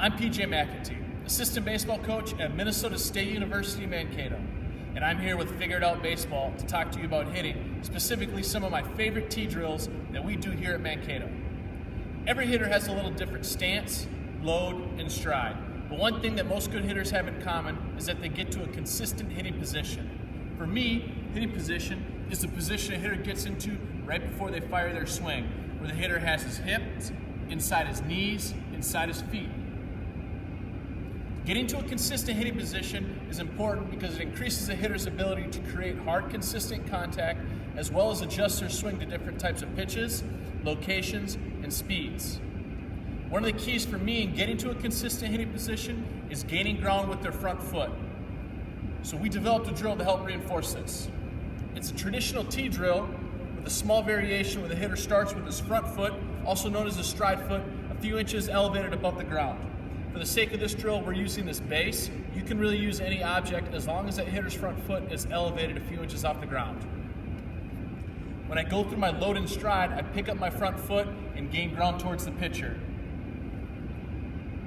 I'm PJ McEntee, assistant baseball coach at Minnesota State University, Mankato, and I'm here with Figured Out Baseball to talk to you about hitting, specifically some of my favorite tee drills that we do here at Mankato. Every hitter has a little different stance, load, and stride, but one thing that most good hitters have in common is that they get to a consistent hitting position. For me, hitting position is the position a hitter gets into right before they fire their swing, where the hitter has his hips, inside his knees, inside his feet. Getting to a consistent hitting position is important because it increases a hitter's ability to create hard, consistent contact, as well as adjust their swing to different types of pitches, locations, and speeds. One of the keys for me in getting to a consistent hitting position is gaining ground with their front foot. So we developed a drill to help reinforce this. It's a traditional tee drill with a small variation where the hitter starts with his front foot, also known as a stride foot, a few inches elevated above the ground. For the sake of this drill, we're using this base. You can really use any object as long as that hitter's front foot is elevated a few inches off the ground. When I go through my load and stride, I pick up my front foot and gain ground towards the pitcher.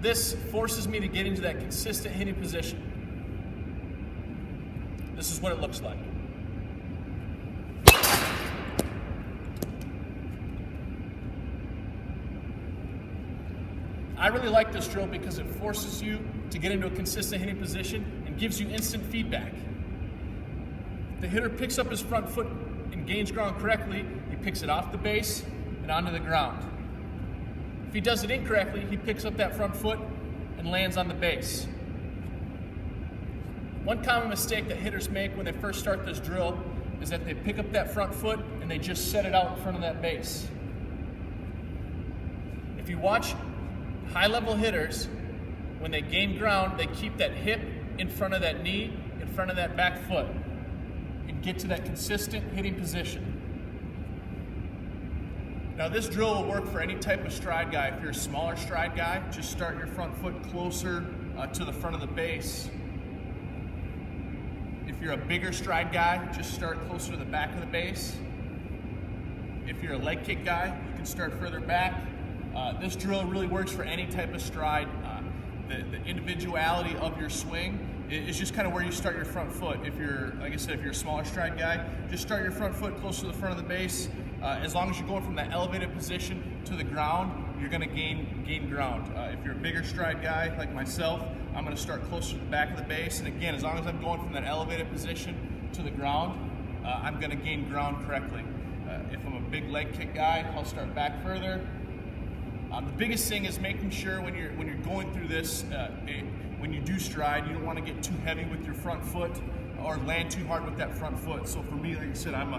This forces me to get into that consistent hitting position. This is what it looks like. I really like this drill because it forces you to get into a consistent hitting position and gives you instant feedback. If the hitter picks up his front foot and gains ground correctly, he picks it off the base and onto the ground. If he does it incorrectly, he picks up that front foot and lands on the base. One common mistake that hitters make when they first start this drill is that they pick up that front foot and they just set it out in front of that base. If you watch high-level hitters, when they gain ground, they keep that hip in front of that knee, in front of that back foot, and get to that consistent hitting position. Now this drill will work for any type of stride guy. If you're a smaller stride guy, just start your front foot closer to the front of the base. If you're a bigger stride guy, just start closer to the back of the base. If you're a leg kick guy, you can start further back. This drill really works for any type of stride. The individuality of your swing is just kind of where you start your front foot. If you're, like I said, if you're a smaller stride guy, just start your front foot close to the front of the base. As long as you're going from that elevated position to the ground, you're going to gain ground. If you're a bigger stride guy like myself, I'm going to start closer to the back of the base. And again, as long as I'm going from that elevated position to the ground, I'm going to gain ground correctly. If I'm a big leg kick guy, I'll start back further. The biggest thing is making sure when you're going through this, when you do stride, you don't want to get too heavy with your front foot or land too hard with that front foot. So for me, like I said, I'm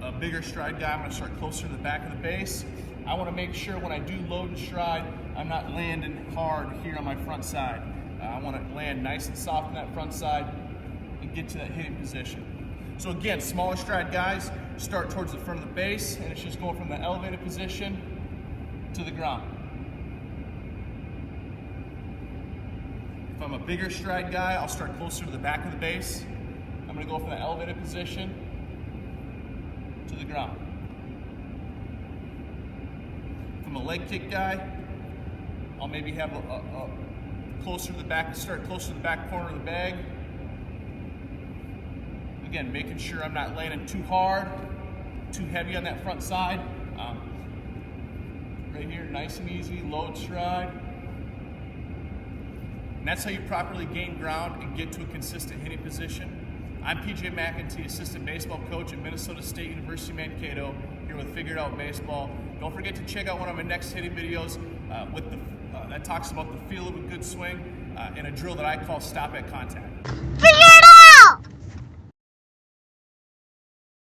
a bigger stride guy. I'm going to start closer to the back of the base. I want to make sure when I do load and stride, I'm not landing hard here on my front side. I want to land nice and soft on that front side and get to that hitting position. So again, smaller stride guys start towards the front of the base, and it's just going from the elevated position to the ground. If I'm a bigger stride guy, I'll start closer to the back of the base. I'm going to go from the elevated position to the ground. If I'm a leg kick guy, I'll maybe have a closer to the back, start closer to the back corner of the bag. Again, making sure I'm not landing too hard, too heavy on that front side. Right here, nice and easy, load stride. And that's how you properly gain ground and get to a consistent hitting position. I'm PJ McEntee, assistant baseball coach at Minnesota State University, Mankato, here with Figured Out Baseball. Don't forget to check out one of my next hitting videos that talks about the feel of a good swing and a drill that I call Stop at Contact.